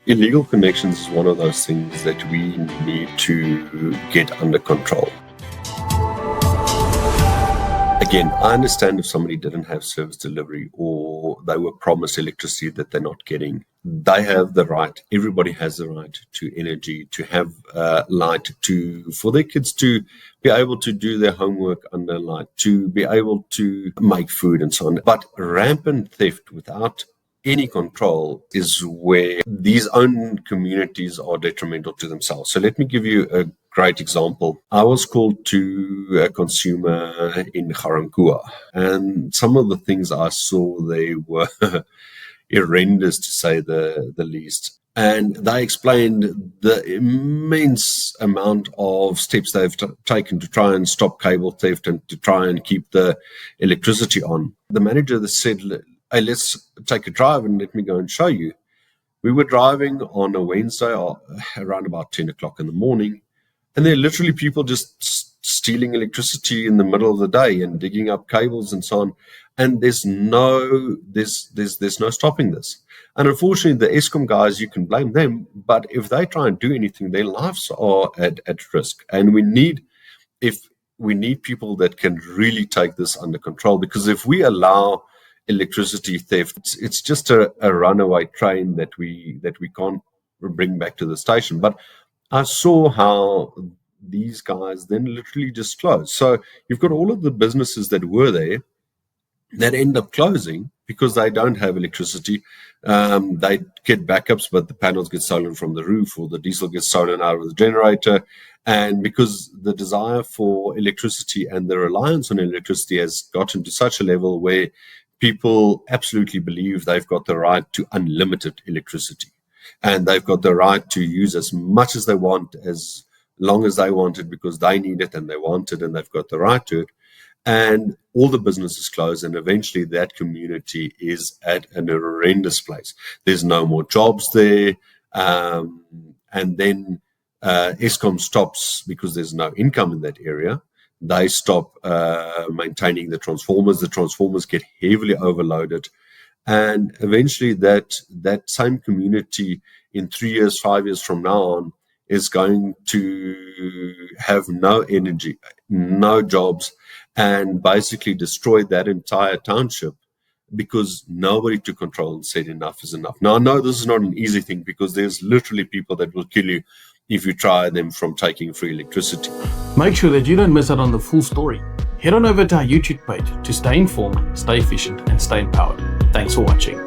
Illegal connections is one of those things that we need to get under control. Again, I understand if somebody didn't have service delivery or they were promised electricity that they're not getting. They have the right, everybody has the right to energy, to have light, for their kids to be able to do their homework under light, to be able to make food and so on. But rampant theft without any control is where these own communities are detrimental to themselves. So let me give you a great example. I was called to a consumer in Garankuwa, and some of the things I saw they were horrendous, to say the least. And they explained the immense amount of steps they've taken to try and stop cable theft and to try and keep the electricity on. The manager said, "Hey, let's take a drive and let me go and show you." We were driving on a Wednesday around about 10 o'clock in the morning, and there are literally people just stealing electricity in the middle of the day and digging up cables and so on. And there's no stopping this. And unfortunately, the Eskom guys, you can blame them, but if they try and do anything, their lives are at risk. And we need people that can really take this under control, because if we allow electricity theft, it's just a runaway train that we can't bring back to the station. But I saw how these guys then literally just closed. So you've got all of the businesses that were there that end up closing because they don't have electricity. They get backups, but the panels get stolen from the roof, or the diesel gets stolen out of the generator. And because the desire for electricity and the reliance on electricity has gotten to such a level where people absolutely believe they've got the right to unlimited electricity. And they've got the right to use as much as they want, as long as they want it, because they need it and they want it and they've got the right to it. And all the businesses close, and eventually that community is at an horrendous place. There's no more jobs there. And then Eskom stops because there's no income in that area. They stop maintaining the transformers. The transformers get heavily overloaded. And eventually that same community in 3 years, 5 years from now on is going to have no energy, no jobs, and basically destroy that entire township because nobody took control and said enough is enough. Now, I know this is not an easy thing, because there's literally people that will kill you if you try them from taking free electricity. Make sure that you don't miss out on the full story. Head on over to our YouTube page to stay informed, stay efficient, and stay empowered. Thanks for watching.